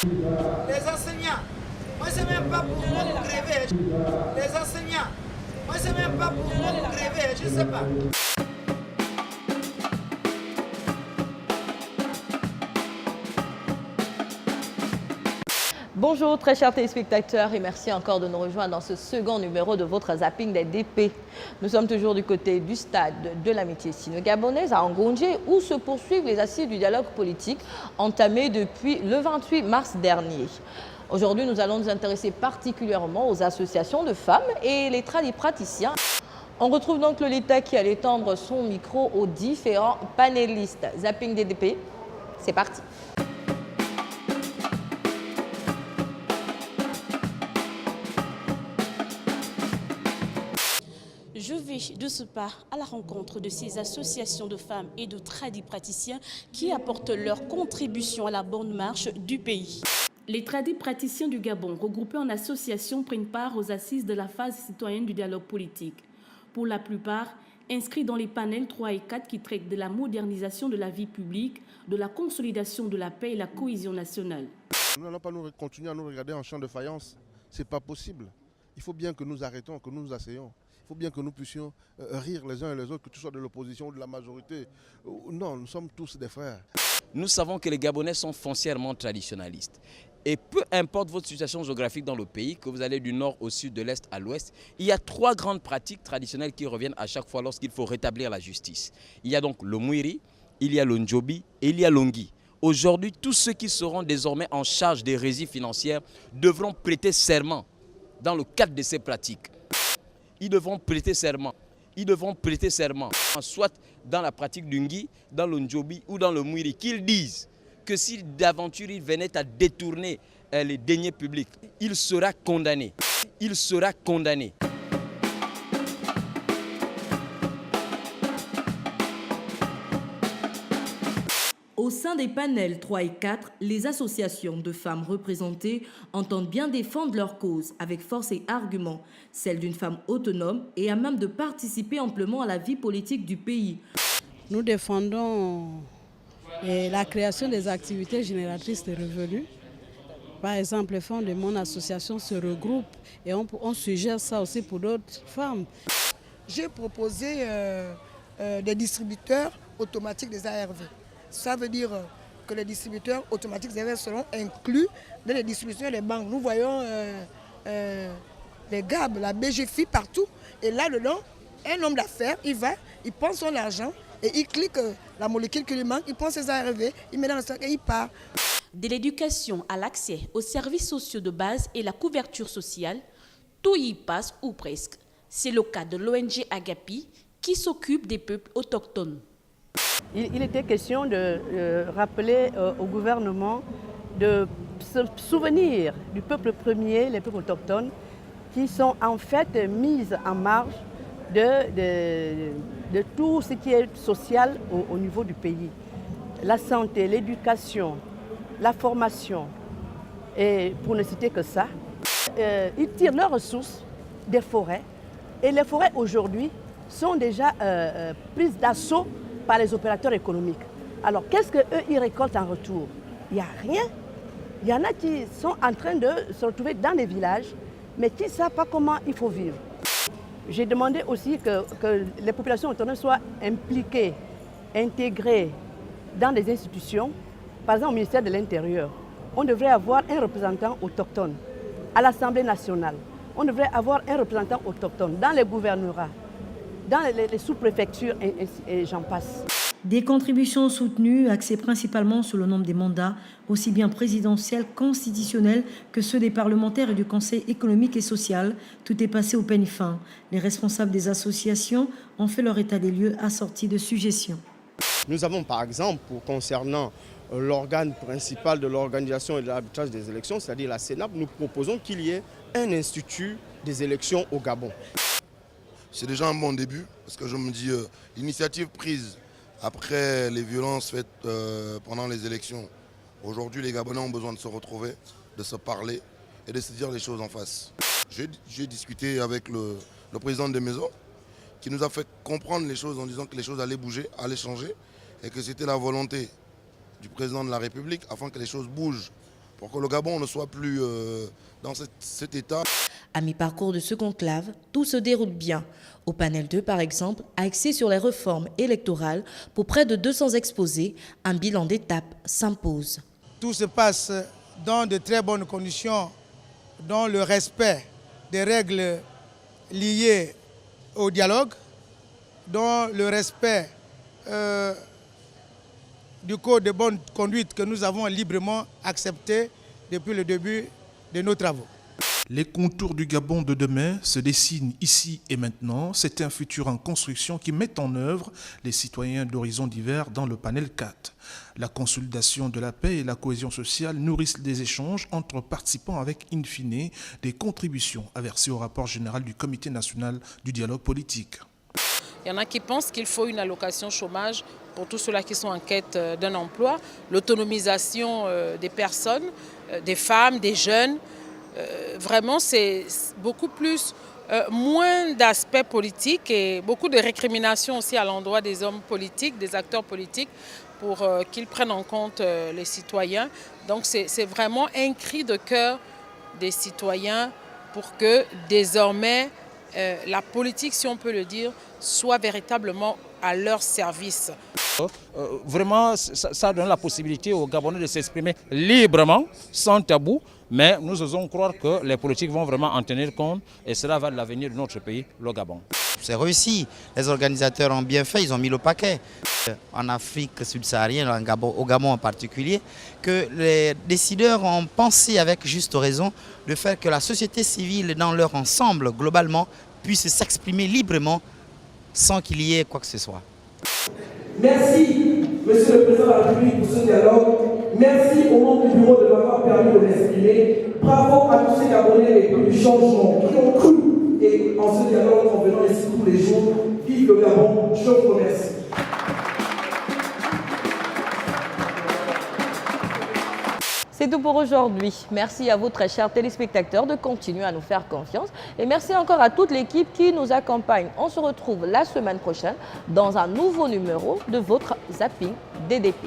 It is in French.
Les enseignants, moi c'est même pas pour vous gréver. Les enseignants, moi c'est même pas pour vous gréver, je sais pas. Bonjour très chers téléspectateurs et merci encore de nous rejoindre dans ce second numéro de votre zapping des DP. Nous sommes toujours du côté du stade de l'amitié sino-gabonaise à Ngondje où se poursuivent les assises du dialogue politique entamées depuis le 28 mars dernier. Aujourd'hui, nous allons nous intéresser particulièrement aux associations de femmes et les tradipraticiens. On retrouve donc Lolita qui allait tendre son micro aux différents panélistes. Zapping des DP, c'est parti. Je vais de ce pas à la rencontre de ces associations de femmes et de tradipraticiens qui apportent leur contribution à la bonne marche du pays. Les tradipraticiens du Gabon, regroupés en associations, prennent part aux assises de la phase citoyenne du dialogue politique. Pour la plupart, inscrits dans les panels 3 et 4 qui traitent de la modernisation de la vie publique, de la consolidation de la paix et la cohésion nationale. Nous n'allons pas continuer à nous regarder en champ de faïence. Ce n'est pas possible. Il faut bien que nous arrêtons, que nous nous asseyons. Il faut bien que nous puissions rire les uns et les autres, que tu sois de l'opposition ou de la majorité. Non, nous sommes tous des frères. Nous savons que les Gabonais sont foncièrement traditionnalistes. Et peu importe votre situation géographique dans le pays, que vous allez du nord au sud, de l'est à l'ouest, il y a 3 grandes pratiques traditionnelles qui reviennent à chaque fois lorsqu'il faut rétablir la justice. Il y a donc le Mouiri, il y a le Ndjobi et il y a l'Ongui. Aujourd'hui, tous ceux qui seront désormais en charge des régies financières devront prêter serment dans le cadre de ces pratiques. Ils devront prêter serment. Ils devront prêter serment, soit dans la pratique du Ngui, dans le Ndjobi ou dans le Mouiri, qu'ils disent que si d'aventure il venait à détourner les deniers publics, il sera condamné. Il sera condamné. Au sein des panels 3 et 4, les associations de femmes représentées entendent bien défendre leur cause avec force et argument, celle d'une femme autonome et à même de participer amplement à la vie politique du pays. Nous défendons la création des activités génératrices de revenus. Par exemple, les femmes de mon association se regroupent et on suggère ça aussi pour d'autres femmes. J'ai proposé des distributeurs automatiques des ARV. Ça veut dire que les distributeurs automatiques des ARV seront inclus dans les distributions des banques. Nous voyons les GAB, la BGFI partout. Et là-dedans, un homme d'affaires, il va, il prend son argent et il clique la molécule qui lui manque, il prend ses ARV, il met dans le sac et il part. De l'éducation à l'accès aux services sociaux de base et la couverture sociale, tout y passe ou presque. C'est le cas de l'ONG Agapi qui s'occupe des peuples autochtones. Il était question de rappeler au gouvernement de se souvenir du peuple premier, les peuples autochtones, qui sont en fait mis en marge de tout ce qui est social au niveau du pays. La santé, l'éducation, la formation, et pour ne citer que ça, ils tirent leurs ressources des forêts. Et les forêts aujourd'hui sont déjà prises d'assaut par les opérateurs économiques. Alors qu'est-ce qu'eux, ils récoltent en retour? Il n'y a rien. Il y en a qui sont en train de se retrouver dans les villages, mais qui ne savent pas comment il faut vivre. J'ai demandé aussi que les populations autonomes soient impliquées, intégrées dans les institutions. Par exemple, au ministère de l'Intérieur, on devrait avoir un représentant autochtone. À l'Assemblée nationale, on devrait avoir un représentant autochtone dans les gouvernorats, dans les sous-préfectures et j'en passe. Des contributions soutenues axées principalement sur le nombre des mandats, aussi bien présidentiels, constitutionnels que ceux des parlementaires et du Conseil économique et social. Tout est passé au peigne fin. Les responsables des associations ont fait leur état des lieux assorti de suggestions. Nous avons par exemple, concernant l'organe principal de l'organisation et de l'arbitrage des élections, c'est-à-dire la CENAP, nous proposons qu'il y ait un institut des élections au Gabon. C'est déjà un bon début parce que je me dis l'initiative prise après les violences faites pendant les élections. Aujourd'hui, les Gabonais ont besoin de se retrouver, de se parler et de se dire les choses en face. J'ai discuté avec le président de Maison qui nous a fait comprendre les choses en disant que les choses allaient bouger, allaient changer et que c'était la volonté du président de la République afin que les choses bougent pour que le Gabon ne soit plus dans cet état. À mi-parcours de ce conclave, tout se déroule bien. Au panel 2, par exemple, axé sur les réformes électorales, pour près de 200 exposés, un bilan d'étape s'impose. Tout se passe dans de très bonnes conditions, dans le respect des règles liées au dialogue, dans le respect du code de bonne conduite que nous avons librement accepté depuis le début de nos travaux. Les contours du Gabon de demain se dessinent ici et maintenant. C'est un futur en construction qui met en œuvre les citoyens d'horizons divers dans le panel 4. La consolidation de la paix et la cohésion sociale nourrissent des échanges entre participants avec, in fine, des contributions à verser au rapport général du Comité national du dialogue politique. Il y en a qui pensent qu'il faut une allocation chômage pour tous ceux-là qui sont en quête d'un emploi, l'autonomisation des personnes, des femmes, des jeunes. Vraiment, c'est beaucoup plus, moins d'aspects politiques et beaucoup de récriminations aussi à l'endroit des hommes politiques, des acteurs politiques, pour qu'ils prennent en compte les citoyens. Donc c'est vraiment un cri de cœur des citoyens pour que désormais la politique, si on peut le dire, soit véritablement à leur service. Vraiment, ça donne la possibilité aux Gabonais de s'exprimer librement, sans tabou, mais nous osons croire que les politiques vont vraiment en tenir compte et cela va de l'avenir de notre pays, le Gabon. C'est réussi, les organisateurs ont bien fait, ils ont mis le paquet. En Afrique subsaharienne, au Gabon en particulier, que les décideurs ont pensé avec juste raison de faire que la société civile dans leur ensemble, globalement, puisse s'exprimer librement sans qu'il y ait quoi que ce soit. Merci, Monsieur le Président de la République, pour ce dialogue. Merci au nom du bureau de m'avoir permis de m'exprimer. Bravo à tous ces Gabonais et du changement qui ont cru et en ce dialogue en venant ici tous les jours. Vive le Gabon, je vous remercie. C'est tout pour aujourd'hui. Merci à vous, très chers téléspectateurs, de continuer à nous faire confiance. Et merci encore à toute l'équipe qui nous accompagne. On se retrouve la semaine prochaine dans un nouveau numéro de votre Zapping DDP.